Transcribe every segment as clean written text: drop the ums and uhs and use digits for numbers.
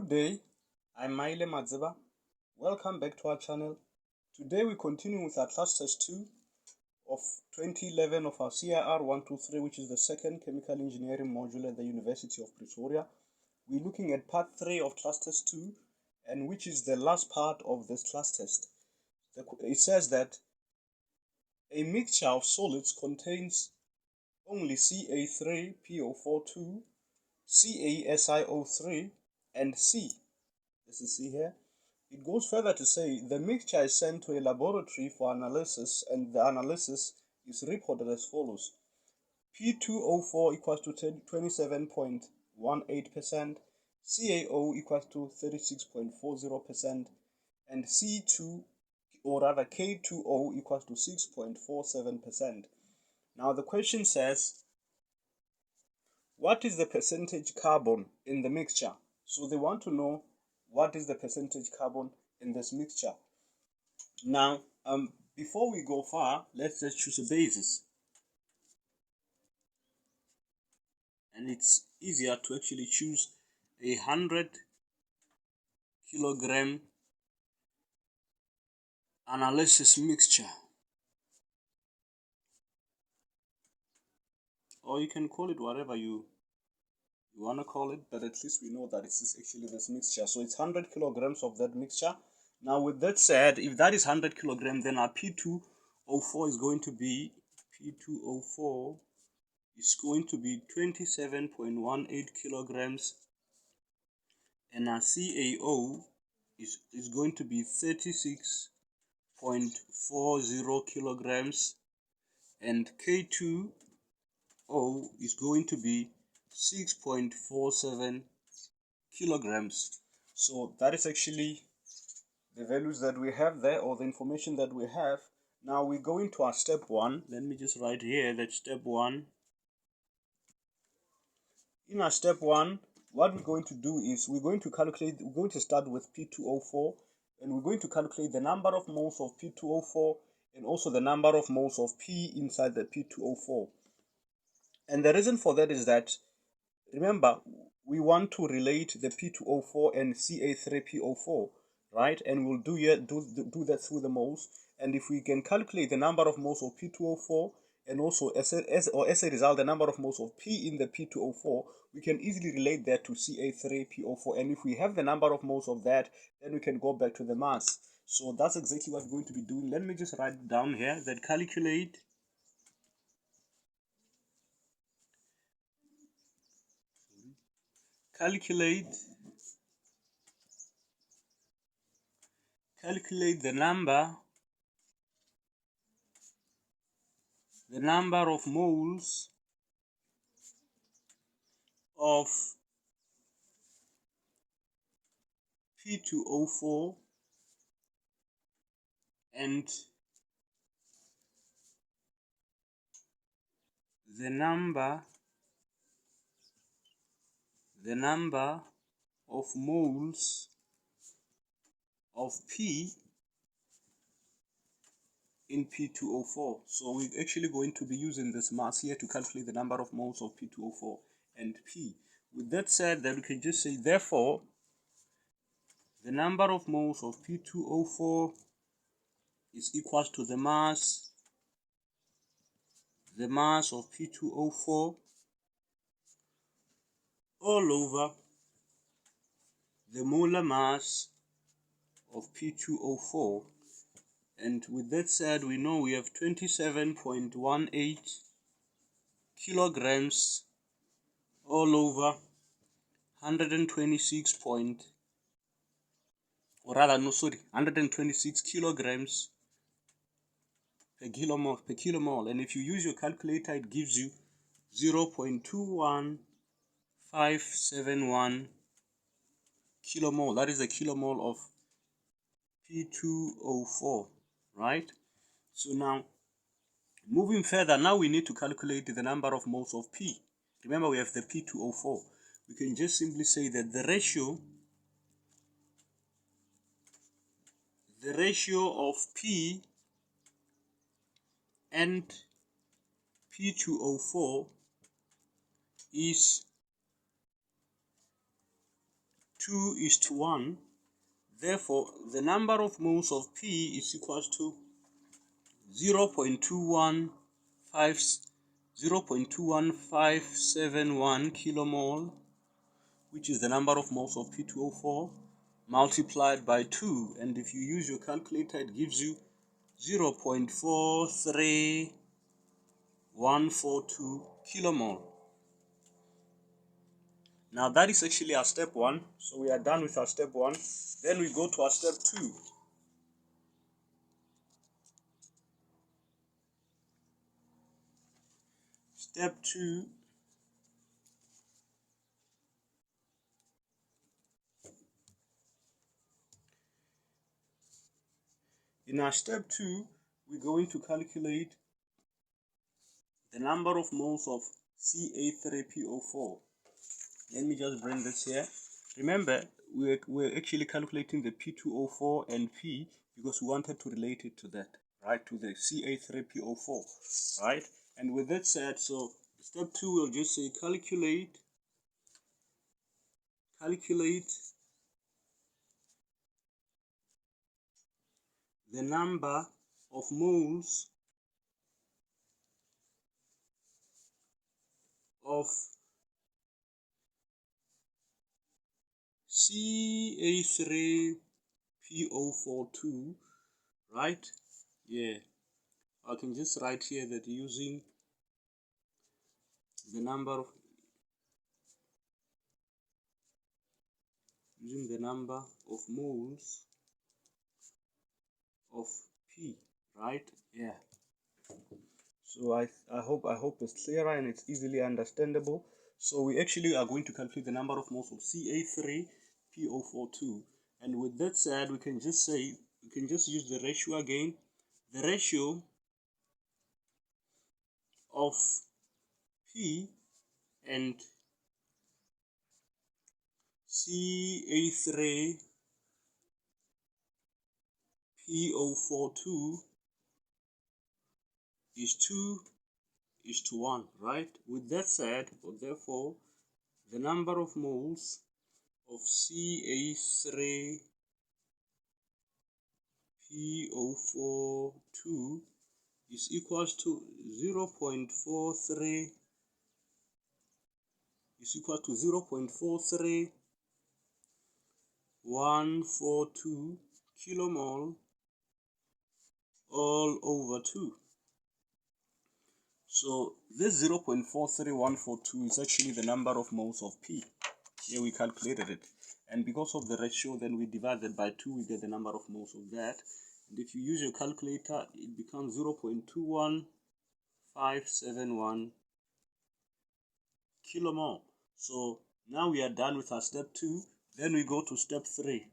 Good day, I'm Maile Madziba. Welcome back to our channel. Today we continue with our class test 2 of 2011 of our CIR 123, which is the second chemical engineering module at the University of Pretoria. We're looking at part 3 of class test 2, and which is the last part of this class test. It says that a mixture of solids contains only Ca3PO42, CaSiO3, and C. This is C here. It goes further to say the mixture is sent to a laboratory for analysis, and the analysis is reported as follows: P2O4 equals to 27.18%, CaO equals to 36.40%, and C2, or rather K2O, equals to 6.47%. Now the question says, what is the percentage carbon in the mixture? So they want to know what is the percentage carbon in this mixture. Now, before we go far, let's just choose a basis. And it's easier to actually choose a 100 kilogram analysis mixture. Or you can call it whatever you want to call it, but at least we know that it's actually this mixture. So it's 100 kilograms of that mixture. Now with that said, if that is 100 kilograms, then our P2O4 is going to be 27.18 kilograms, and our CaO is going to be 36.40 kilograms, and K2O is going to be 6.47 kilograms. So that is actually the values that we have there, or the information that we have. Now we go into our step 1. Let me just write here that step 1. In our step 1, what we're going to do is we're going to start with P2O4, and we're going to calculate the number of moles of P2O4 and also the number of moles of P inside the P2O4. And the reason for that is that, remember, we want to relate the P2O4 and Ca3PO4, right? And we'll do that through the moles. And if we can calculate the number of moles of P2O4 and also as a result the number of moles of P in the P2O4, we can easily relate that to Ca3PO4. And if we have the number of moles of that, then we can go back to the mass. So that's exactly what we're going to be doing. Let me just write down here that calculate the number of moles of P2O4 and the number of moles of P in P2O4. So we're actually going to be using this mass here to calculate the number of moles of P2O4 and P. With that said, then we can just say, therefore, the number of moles of P2O4 is equal to the mass of P2O4 all over the molar mass of P2O4. And with that said, we know we have 27.18 kilograms all over 126 kilograms per kilomole. And if you use your calculator, it gives you 0.21571 kilomole. That is a kilomole of P2O4, right? So now, moving further, now we need to calculate the number of moles of P. Remember, we have the P2O4. We can just simply say that the ratio of P and P2O4 is 2:1. Therefore, the number of moles of P is equal to 0.21571 kilomole, which is the number of moles of P2O4, multiplied by 2. And if you use your calculator, it gives you 0.43142 kilomole. Now that is actually our step 1. So we are done with our step 1. Then we go to our step 2. Step 2. In our step 2, we're going to calculate the number of moles of Ca3PO4. Let me just bring this here. Remember, we're actually calculating the P2O4 and P because we wanted to relate it to that, right? To the Ca3PO4, right? And with that said, so step 2 will just say calculate the number of moles of Ca3PO42, right? Yeah, I can just write here that using the number of moles of P, right? Yeah. So I hope it's clearer and it's easily understandable. So we actually are going to calculate the number of moles of Ca3PO42, and with that said, we can just use the ratio again. The ratio of P and Ca3PO42 is 2:1, right? With that said, therefore, the number of moles of Ca3PO42 is equals to 0.43142 kilomole all over 2. So this 0.43142 is actually the number of moles of P. Here we calculated it, and because of the ratio, then we divide that by 2, we get the number of moles of that. And if you use your calculator, it becomes 0.21571 kilomole. So now we are done with our step 2. Then we go to step 3.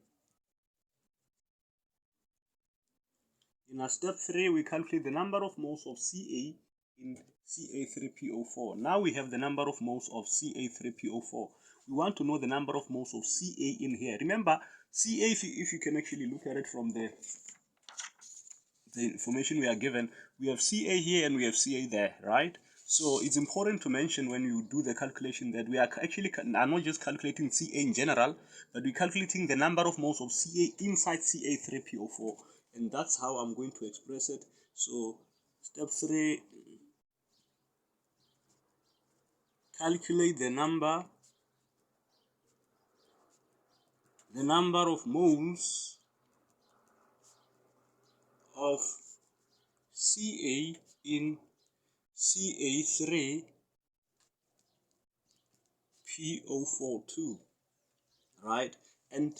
In our step 3, we calculate the number of moles of Ca in Ca3PO4. Now we have the number of moles of Ca3PO4. We want to know the number of moles of Ca in here. Remember, Ca, if you can actually look at it from the information we are given, we have Ca here and we have Ca there, right? So it's important to mention when you do the calculation that we are actually not just calculating Ca in general, but we're calculating the number of moles of Ca inside Ca3PO4. And that's how I'm going to express it. So step 3, calculate the number of moles of Ca in Ca3PO42, right? And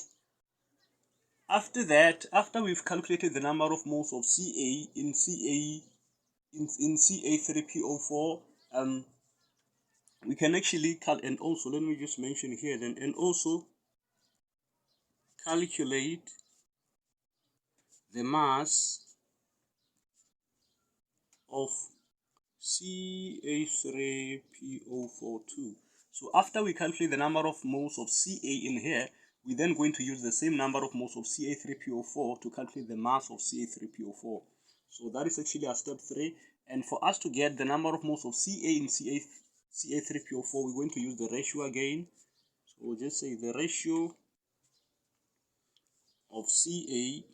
after that, after we've calculated the number of moles of Ca in Ca3PO4, we can actually and also let me just mention here then, and also calculate the mass of Ca3PO42. So after we calculate the number of moles of Ca in here, we're then going to use the same number of moles of Ca3PO4 to calculate the mass of Ca3PO4. So that is actually our step 3. And for us to get the number of moles of Ca in Ca3PO4, we're going to use the ratio again. So we'll just say the ratio of Ca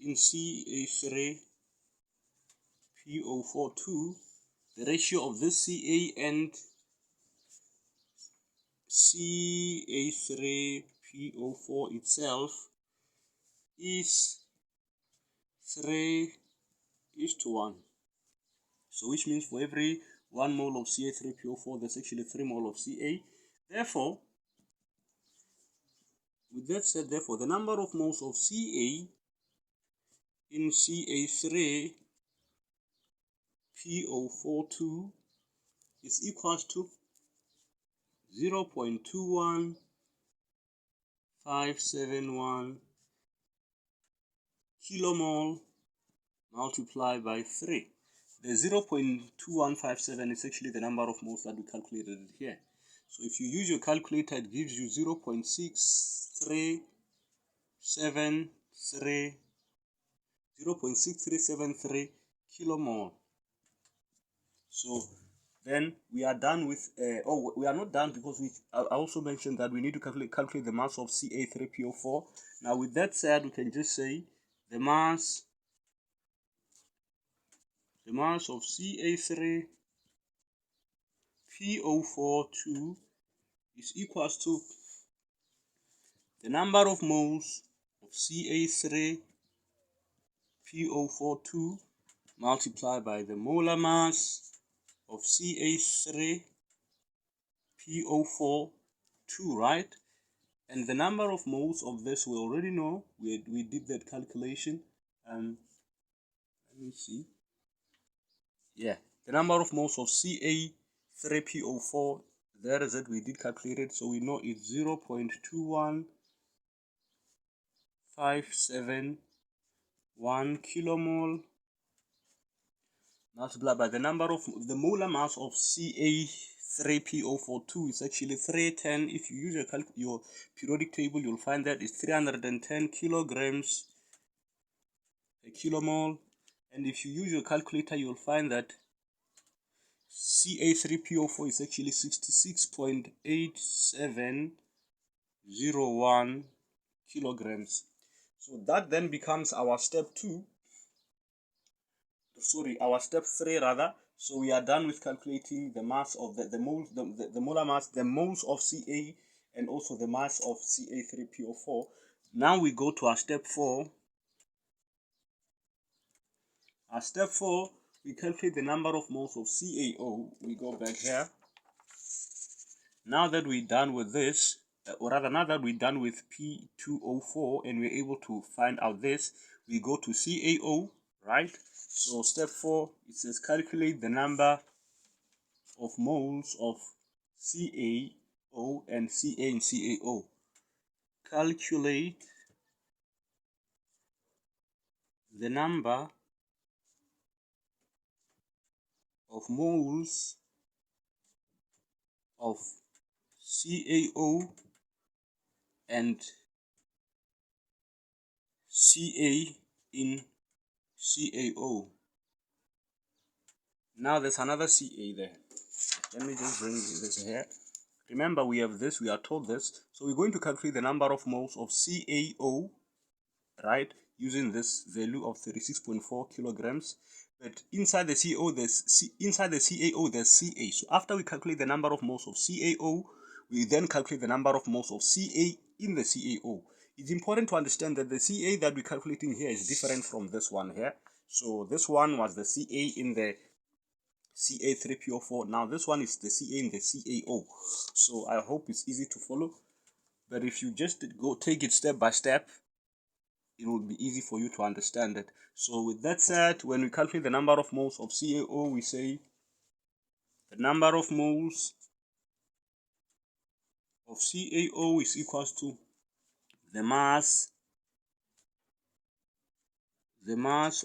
in Ca3PO42, the ratio of this Ca and Ca3PO4 itself is 3:1. So which means for every 1 mole of Ca3PO4, there's actually 3 mole of Ca. Therefore, with that said, therefore, the number of moles of Ca in Ca3PO42 is equals to 0.21571 kilomole multiplied by 3. The 0.2157 is actually the number of moles that we calculated here. So if you use your calculator, it gives you 0.6373 kilomole. So then we are done with, we are not done, because I also mentioned that we need to calculate the mass of Ca3PO4. Now with that said, we can just say the mass of Ca3PO42 is equals to the number of moles of Ca3PO42 multiplied by the molar mass of Ca3PO42, right? And the number of moles of this we already know. We did that calculation. Let me see. Yeah, the number of moles of Ca3PO4, there is it. We did calculate it, so we know it's 0.21571 kilomole multiplied by the number of the molar mass of Ca3PO42 is actually 310. If you use your periodic table, you'll find that it's 310 kilograms per kilomole. And if you use your calculator, you'll find that Ca3PO4 is actually 66.8701 kilograms. So that then becomes our step 2. Sorry, our step 3 rather. So we are done with calculating the mass of the molar mass, the moles of Ca, and also the mass of Ca3PO4. Now we go to our step 4. Our step 4, we calculate the number of moles of CaO. We go back here. Now that we're done with this, or rather now that we're done with P2O4 and we're able to find out this, we go to CaO, right? So step 4, it says calculate the number of moles of CaO and Ca in CaO. Calculate the number of moles of CaO and Ca in CaO. Now there's another Ca there. Let me just bring this here. Remember, we have this, we are told this. So we're going to calculate the number of moles of CaO, right, using this value of 36.4 kilograms. But inside the CaO, there's Ca. So after we calculate the number of moles of CaO, we then calculate the number of moles of Ca in the CaO. It's important to understand that the Ca that we're calculating here is different from this one here. So this one was the Ca in the Ca3PO4. Now this one is the Ca in the CaO. So I hope it's easy to follow. But if you just take it step by step, it will be easy for you to understand it. So with that said, when we calculate the number of moles of CaO, we say the number of moles of CaO is equals to the mass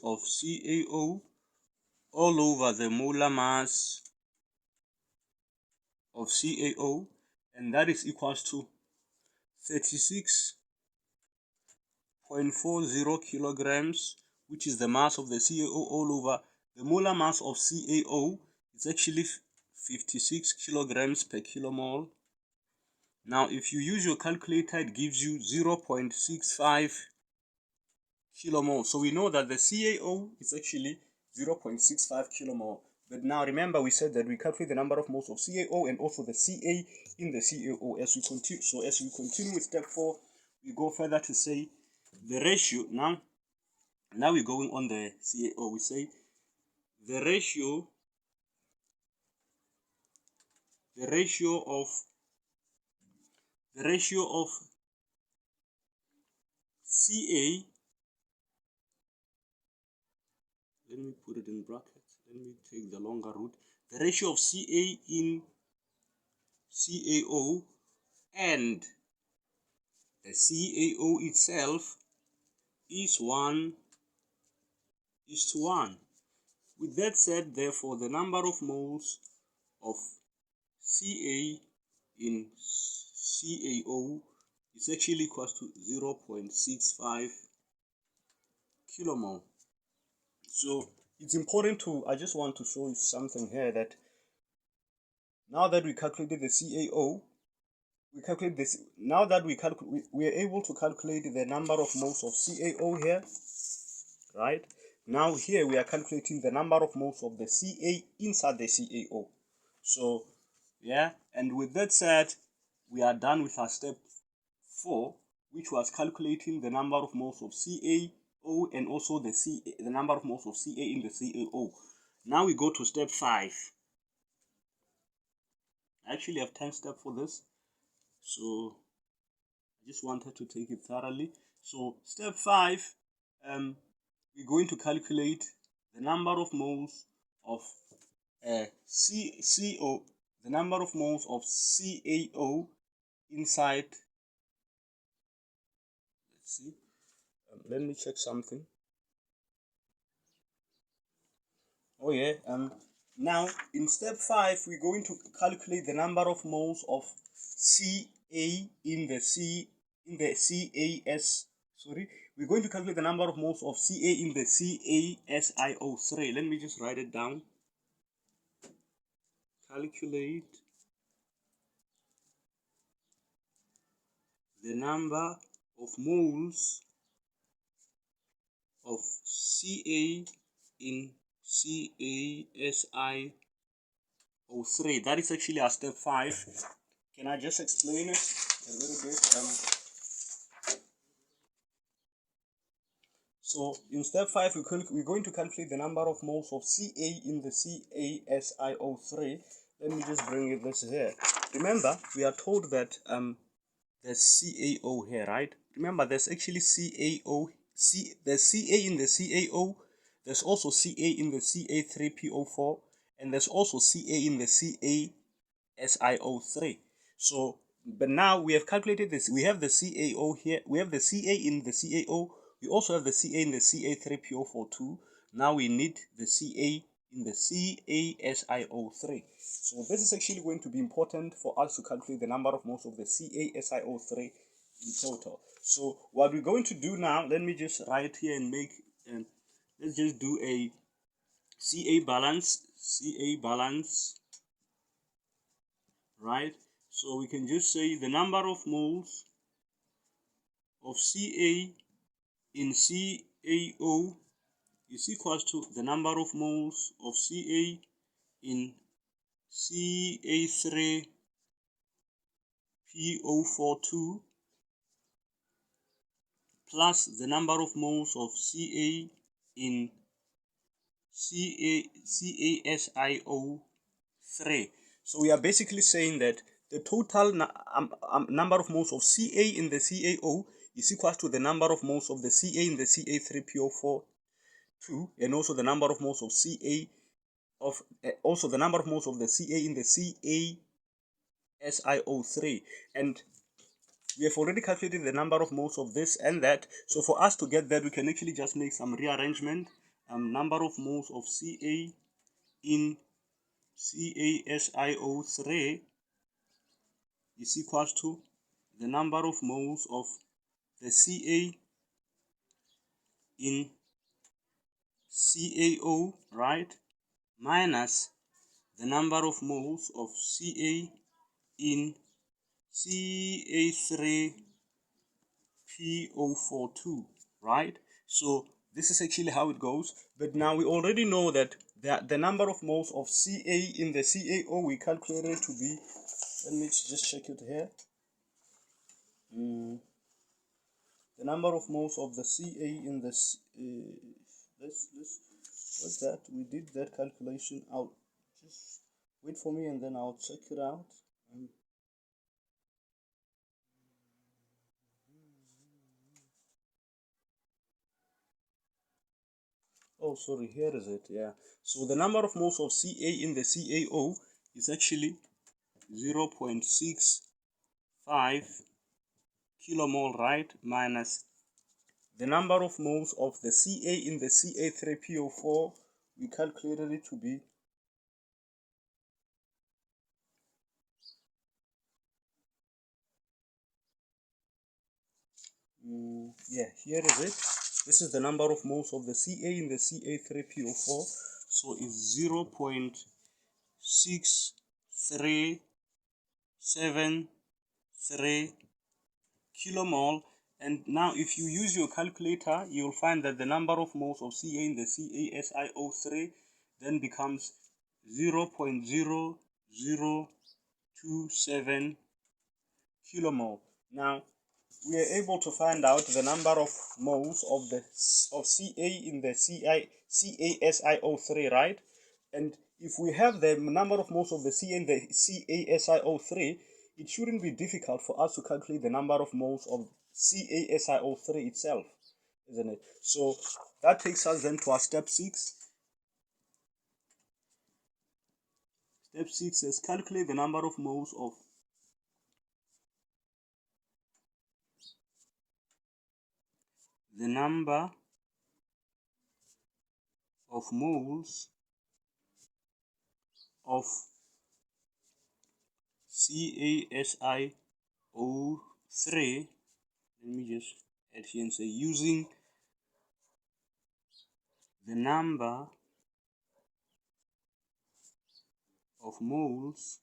of CaO all over the molar mass of CaO, and that is equals to 36.40 kilograms, which is the mass of the CaO all over. The molar mass of CaO is actually 56 kilograms per kilomole, Now, if you use your calculator, it gives you 0.65 kilomole. So we know that the CaO is actually 0.65 kilomole. But now remember, we said that we calculate the number of moles of CaO and also the Ca in the CaO as we continue. So as we continue with step 4, we go further to say the ratio. Now we're going on the CaO. We say the ratio of Ca. Let me put it in brackets. Let me take the longer route. The ratio of Ca in CaO and the CaO itself is 1:1. With that said, therefore, the number of moles of Ca in CaO is actually equal to 0.65 kilomole. So it's important I just want to show you something here, that now that we calculated the CaO, we calculate this. Now that we are able to calculate the number of moles of CaO here, right? Now here we are calculating the number of moles of the Ca inside the CaO. So yeah, and with that said, we are done with our step 4, which was calculating the number of moles of CaO and also the number of moles of Ca in the CaO. Now we go to step 5. I actually have 10 steps for this, so I just wanted to take it thoroughly. So step 5, we're going to calculate the number of moles of CO, the number of moles of CaO inside. Let's see. Let me check something. Oh yeah. Now in step 5, we're going to calculate the number of moles of Ca in the CAS. Sorry, we're going to calculate the number of moles of Ca in the CaSiO3. Let me just write it down. Calculate the number of moles of Ca in CaSiO3. That is actually our step 5. Can I just explain it a little bit? So in step 5, we're going to calculate the number of moles of Ca in the CaSiO3. Let me just bring this here. Remember, we are told that there's CaO here, right? Remember, there's actually there's Ca in the CaO. There's also Ca in the Ca3PO4, and there's also Ca in the CaSiO3. So, but now we have calculated this. We have the CaO here. We have the Ca in the CaO. We also have the Ca in the Ca3PO4 too. Now we need the Ca in the CaSiO3. So this is actually going to be important for us to calculate the number of moles of the CaSiO3 in total. So what we're going to do now, let me just write here and let's just do a Ca balance, right? So we can just say the number of moles of Ca in CaO is equal to the number of moles of Ca in Ca3PO42 plus the number of moles of Ca in CaSiO3. So we are basically saying that the total number of moles of Ca in the CaO is equal to the number of moles of the Ca in the Ca3PO42 and also the number of moles of Ca also the number of moles of the Ca in the CaSiO3. And we have already calculated the number of moles of this and that. So for us to get that, we can actually just make some rearrangement. Number of moles of Ca in CaSiO3 is equal to the number of moles of the Ca in CaO, right, minus the number of moles of Ca in Ca3PO42, right? So this is actually how it goes. But now we already know that the number of moles of Ca in the CaO we calculated to be, let me just check it here. The number of moles of the Ca in the let's what's that? We did that calculation out. Just wait for me and then I'll check it out. Oh, sorry, here is it. Yeah. So the number of moles of Ca in the CaO is actually 0.65 kilomole, right? Minus the number of moles of the Ca in the Ca3PO4, we calculated it to be yeah, here is it. This is the number of moles of the Ca in the Ca3PO4. So it's 0.6373 kilomole. And now if you use your calculator, you'll find that the number of moles of Ca in the CaSiO3 then becomes 0.0027 kilomole. Now we are able to find out the number of moles of Ca in the CaSiO3, right? And if we have the number of moles of the Ca in the CaSiO3, it shouldn't be difficult for us to calculate the number of moles of CaSiO3 itself, isn't it? So that takes us then to our step 6. Step 6 says calculate the number of moles of of CaSiO3. Let me just add here and say using the number of moles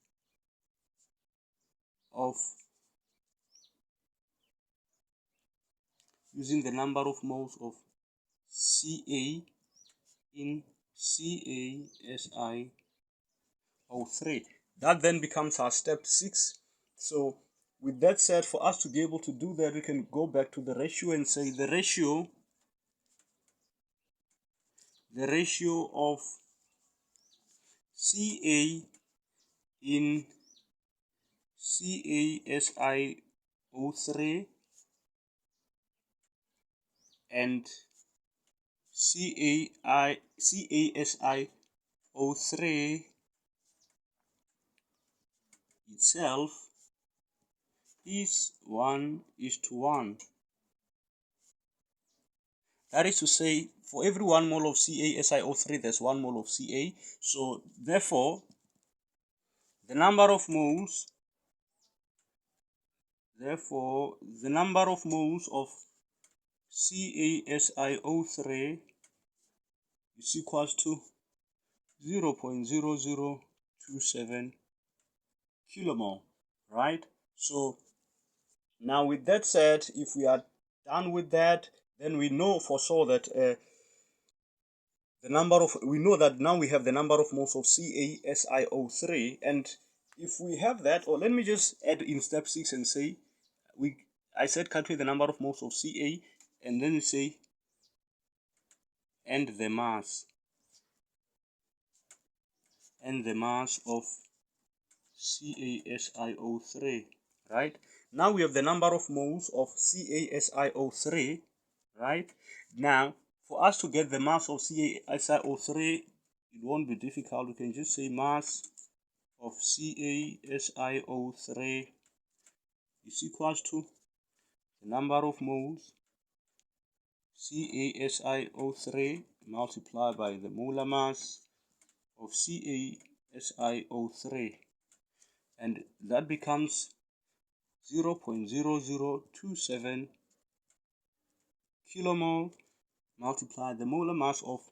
of Ca in CaSiO3. That then becomes our step 6. So with that said, for us to be able to do that, we can go back to the ratio and say the ratio of Ca in CaSiO3 and CaSiO3 itself is 1:1. That is to say, for every 1 mole of CaSiO3, there's 1 mole of Ca. So therefore, the number of moles of CaSiO3 is equals to 0.0027 kilomole, right? So now with that said, if we are done with that, then we know for sure that we know that now we have the number of moles of CaSiO3, and if we have that, or let me just add in step 6 and say I said calculate the number of moles of Ca, and then we say and the mass of CaSiO3, right? Now we have the number of moles of CaSiO3, right? Now for us to get the mass of CaSiO3, it won't be difficult. We can just say mass of CaSiO3 is equals to the number of moles CaSiO3 multiplied by the molar mass of CaSiO3, and that becomes 0.0027 kilomole multiplied the molar mass of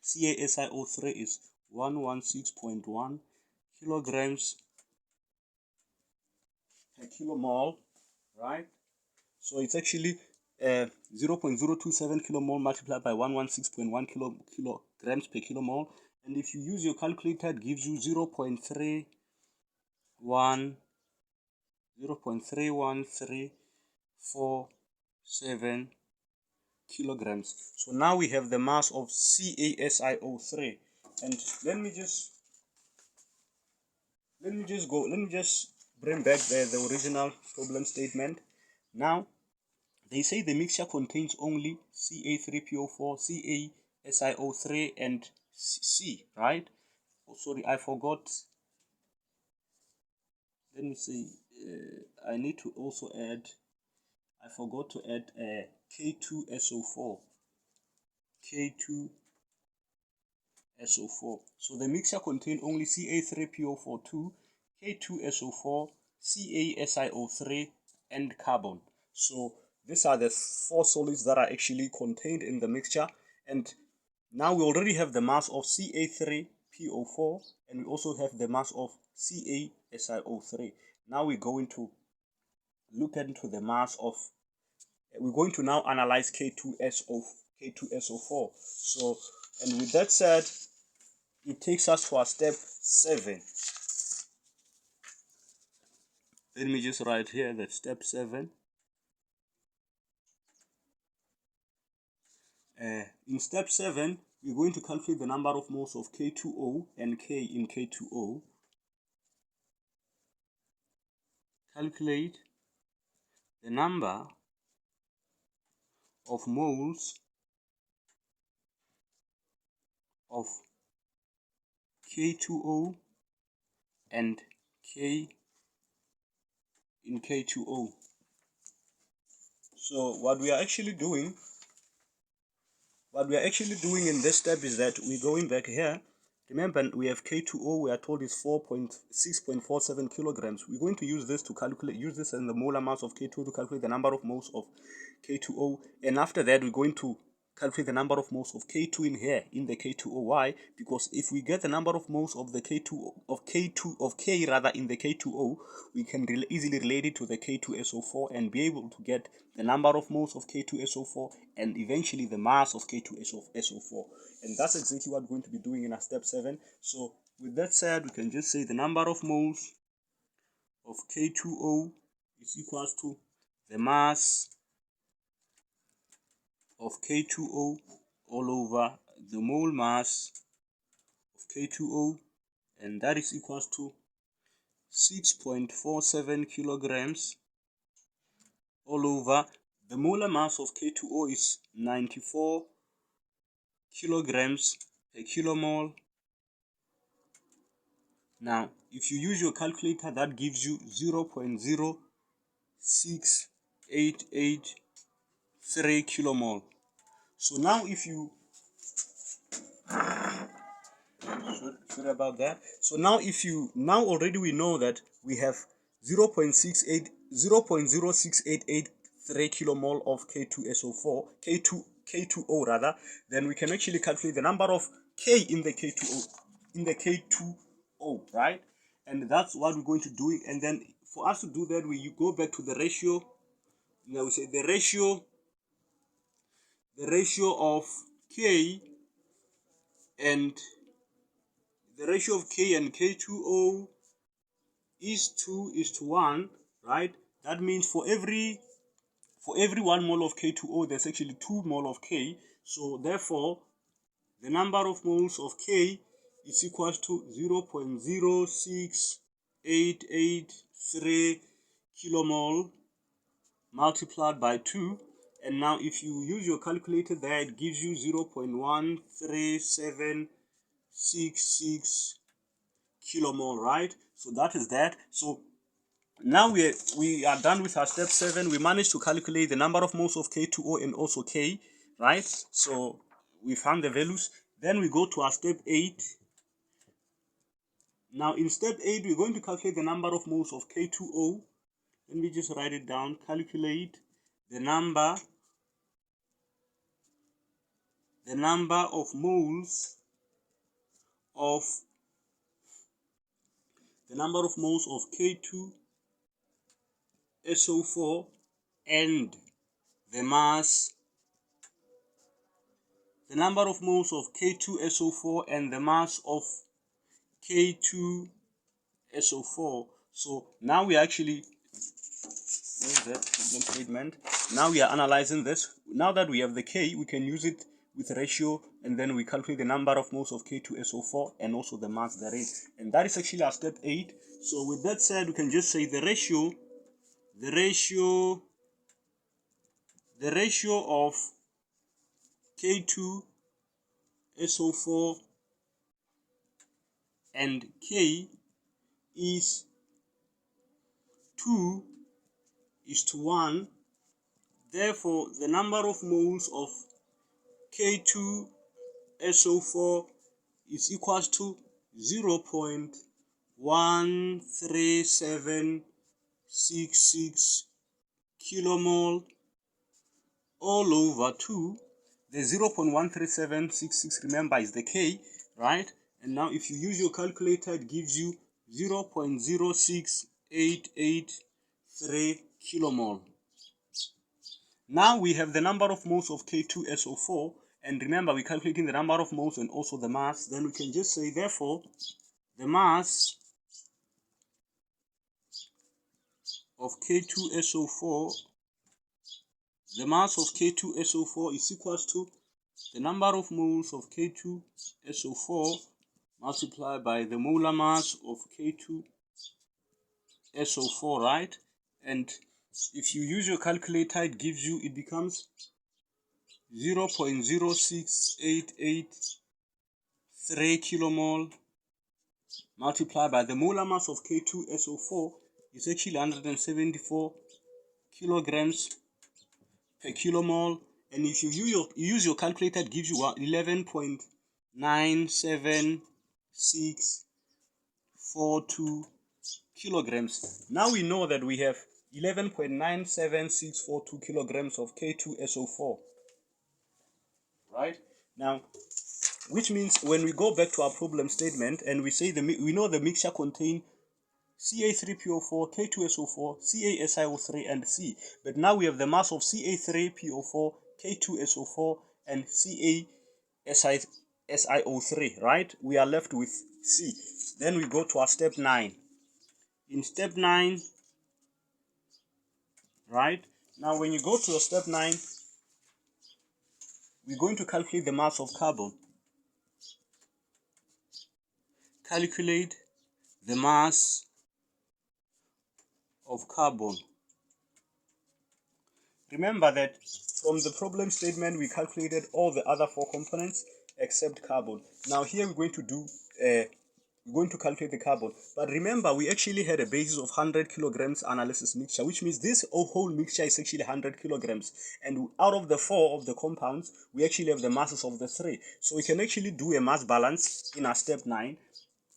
CaSiO3 is 116.1 kilograms per kilomole, right? So it's actually 0.027 kilomole multiplied by 116.1 kilograms per kilomole. And if you use your calculator, it gives you 0.31347 kilograms. So now we have the mass of CaSiO3. And let me just bring back the original problem statement. Now they say the mixture contains only Ca3PO4, CaSiO3, and C, right? Oh, sorry, I forgot. Let me see. I need to also add. I forgot to add K2SO4. K2SO4. So the mixture contains only Ca3PO4, K2SO4, CaSiO3, and carbon. So these are the 4 solids that are actually contained in the mixture. And now we already have the mass of Ca3PO4, and we also have the mass of CaSiO3. Now we're going to look into the mass of, we're going to now analyze K2SO4. So, and with that said, it takes us to our step 7. Let me just write here that step 7. In step 7, we're going to calculate the number of moles of K2O and K in K2O. Calculate the number of moles of K2O and K in K2O. So what we are actually doing in this step is that we're going back here. Remember, we have K2O, we are told is 6.47 kilograms. We're going to use this to calculate, use this as the molar mass of K2O to calculate the number of moles of K2O. And after that, we're going to calculate the number of moles of K2 in here, in the K2O. Why? Because if we get the number of moles of the K rather in the K2O, we can easily relate it to the K2SO4 and be able to get the number of moles of K2SO4 and eventually the mass of K2SO4. And that's exactly what we're going to be doing in our step 7. So with that said, we can just say the number of moles of K2O is equals to the mass of K2O all over the mole mass of K2O, and that is equals to 6.47 kilograms all over the molar mass of K2O is 94 kilograms per kilomole. Now, if you use your calculator, that gives you 0.06883 kilomole. So now if you sorry about that. So now if you already we know that we have 0.06883 kilomole of K2SO4, K2O rather, then we can actually calculate the number of K in the K2O, right? And that's what we're going to do. And then for us to do that, we go back to the ratio. Now we say the ratio of K and the ratio of K and K2O is 2:1, right? That means for every 1 mole of K2O, there's actually 2 mole of K. So therefore, the number of moles of K is equals to 0.06883 kilomole multiplied by 2. And now if you use your calculator there, it gives you 0.13766 kilomole, right? So that is that. So now we are done with our step 7. We managed to calculate the number of moles of K2O and also K, right? So we found the values. Then we go to our step 8. Now in step 8, we're going to calculate the number of moles of K2O. Let me just write it down. Calculate the number of moles of K2 SO4 and the mass, the number of moles of K2SO4 and the mass of K2SO4. So now we actually, where's that problem statement? Now we are analyzing this. Now that we have the K, we can use it with ratio, and then we calculate the number of moles of K2SO4 and also the mass therein. And that is actually our step 8. So with that said, we can just say the ratio of K2SO4 and K is 2:1. Therefore, the number of moles of K2SO4 is equals to 0.13766 kilomole all over 2. The 0.13766, remember, is the K, right? And now if you use your calculator, it gives you 0.06883 kilomole. Now we have the number of moles of K2SO4, and remember, we're calculating the number of moles and also the mass. Then we can just say, therefore, the mass of K2SO4, is equals to the number of moles of K2SO4 multiplied by the molar mass of K2SO4, right? And if you use your calculator, it becomes 0.06883 kilomole multiplied by the molar mass of K2SO4 is actually 174 kilograms per kilomole. And if you use your calculator, it gives you 11.97642 kilograms. Now we know that we have 11.97642 kilograms of K2SO4, right? Now, which means when we go back to our problem statement and we say we know the mixture contains Ca3PO4, K2SO4, CaSiO3, and C. But now we have the mass of Ca3PO4, K2SO4, and CaSiO3, right? We are left with C. Then we go to our step 9. In step 9, right? Now when you go to your step 9, we're going to calculate the mass of carbon. Calculate the mass of carbon. Remember that from the problem statement we calculated all the other 4 components except carbon. Now here we're going to calculate the carbon, but remember we actually had a basis of 100 kilograms analysis mixture, which means this whole mixture is actually 100 kilograms, and out of the 4 of the compounds we actually have the masses of the 3, so we can actually do a mass balance in our step 9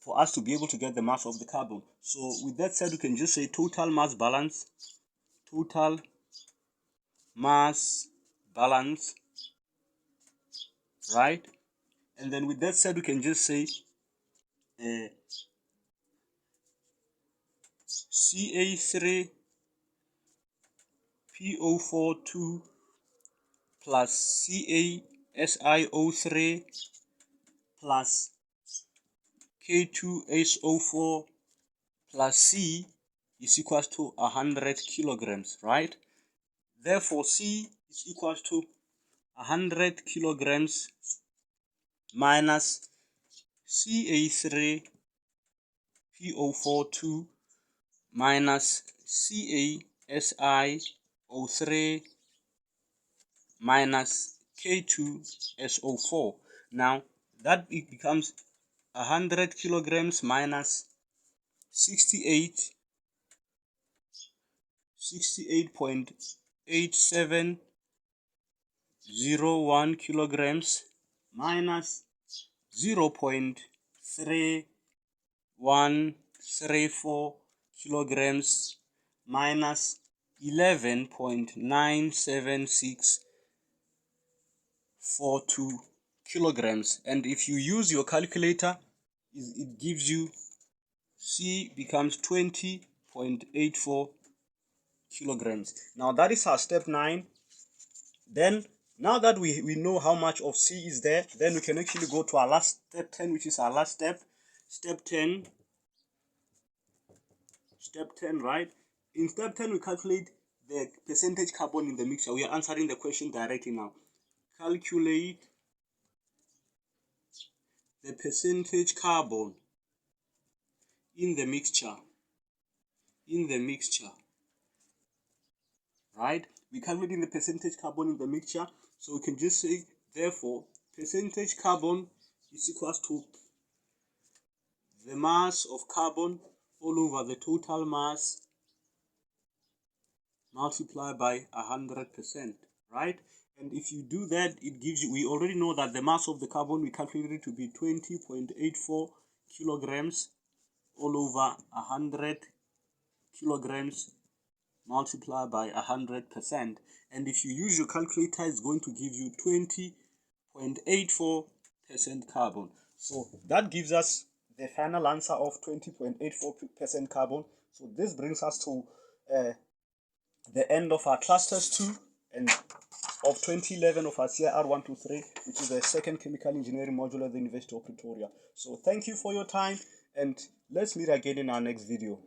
for us to be able to get the mass of the carbon. So with that said, we can just say total mass balance, right? And then with that said, we can just say Ca3PO42 plus CaSiO3 plus K2SO4 plus C is equals to 100 kilograms, right? Therefore, C is equals to 100 kilograms minus Ca3PO42 minus CaSiO3 minus K2SO4. Now, that becomes 100 kilograms minus 68.8701 kilograms minus 0.3134 kilograms minus 11.97642 kilograms. And if you use your calculator, it gives you C becomes 20.84 kilograms. Now that is our step 9. Then now that we know how much of C is there, then we can actually go to our last step 10, which is our last step. Step 10, right? In step 10, we calculate the percentage carbon in the mixture. We are answering the question directly now. Calculate the percentage carbon in the mixture. Right? We're calculating the percentage carbon in the mixture. So we can just say, therefore, percentage carbon is equals to the mass of carbon all over the total mass multiplied by 100%, right? And if you do that, it gives you, we already know that the mass of the carbon we calculated to be 20.84 kilograms all over 100 kilograms multiplied by 100%. And if you use your calculator, it's going to give you 20.84% carbon. So that gives us the final answer of 20.84% carbon. So this brings us to the end of our class test 2 and of 2011 of our CIR 123, which is the second chemical engineering module at the University of Pretoria. So thank you for your time, and let's meet again in our next video.